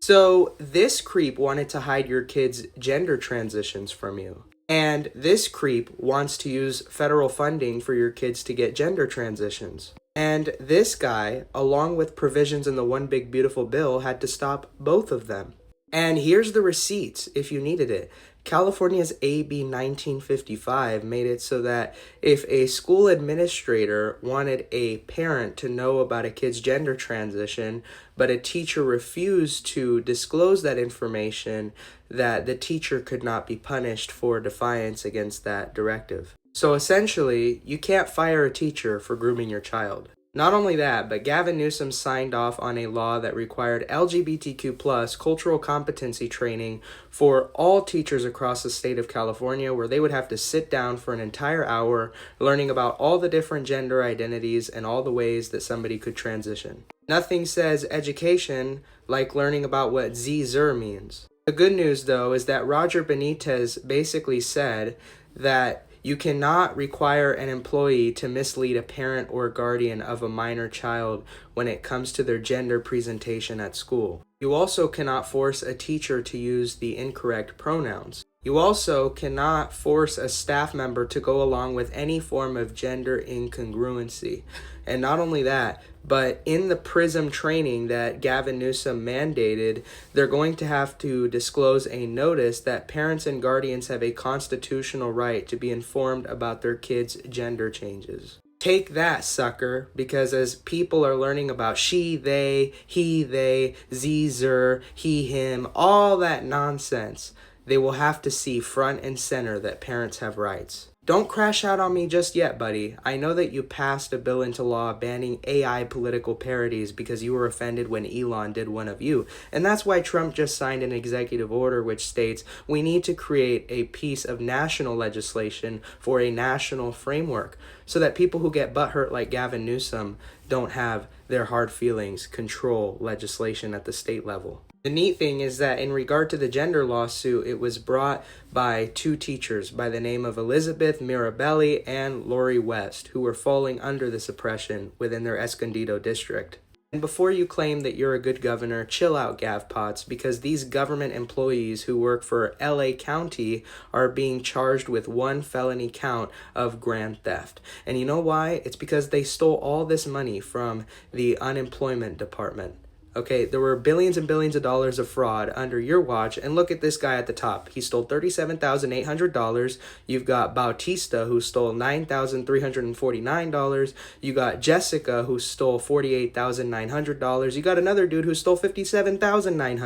So this creep wanted to hide your kids' gender transitions from you. And this creep wants to use federal funding for your kids to get gender transitions. And this guy, along with provisions in the One Big Beautiful Bill, had to stop both of them. And here's the receipts if you needed it. California's AB 1955 made it so that if a school administrator wanted a parent to know about a kid's gender transition, but a teacher refused to disclose that information, that the teacher could not be punished for defiance against that directive. So essentially, you can't fire a teacher for grooming your child. Not only that, but Gavin Newsom signed off on a law that required LGBTQ+ cultural competency training for all teachers across the state of California, where they would have to sit down for an entire hour learning about all the different gender identities and all the ways that somebody could transition. Nothing says education like learning about what Zer means. The good news, though, is that Roger Benitez basically said that you cannot require an employee to mislead a parent or guardian of a minor child when it comes to their gender presentation at school. You also cannot force a teacher to use the incorrect pronouns. You also cannot force a staff member to go along with any form of gender incongruency. And not only that, but in the PRISM training that Gavin Newsom mandated, they're going to have to disclose a notice that parents and guardians have a constitutional right to be informed about their kids' gender changes. Take that, sucker, because as people are learning about she, they, he, they, zer, he, him, all that nonsense, they will have to see front and center that parents have rights. Don't crash out on me just yet, buddy. I know that you passed a bill into law banning AI political parodies because you were offended when Elon did one of you. And that's why Trump just signed an executive order which states we need to create a piece of national legislation for a national framework so that people who get butthurt like Gavin Newsom don't have their hard feelings control legislation at the state level. The neat thing is that in regard to the gender lawsuit, it was brought by two teachers by the name of Elizabeth Mirabelli and Lori West, who were falling under this oppression within their Escondido district. And before you claim that you're a good governor, chill out, Gavpots, because these government employees who work for LA County are being charged with one felony count of grand theft. And you know why? It's because they stole all this money from the unemployment department. Okay, there were billions and billions of dollars of fraud under your watch, and look at this guy at the top. He stole $37,800. You've got Bautista, who stole $9,349. You got Jessica, who stole $48,900. You got another dude who stole $57,900.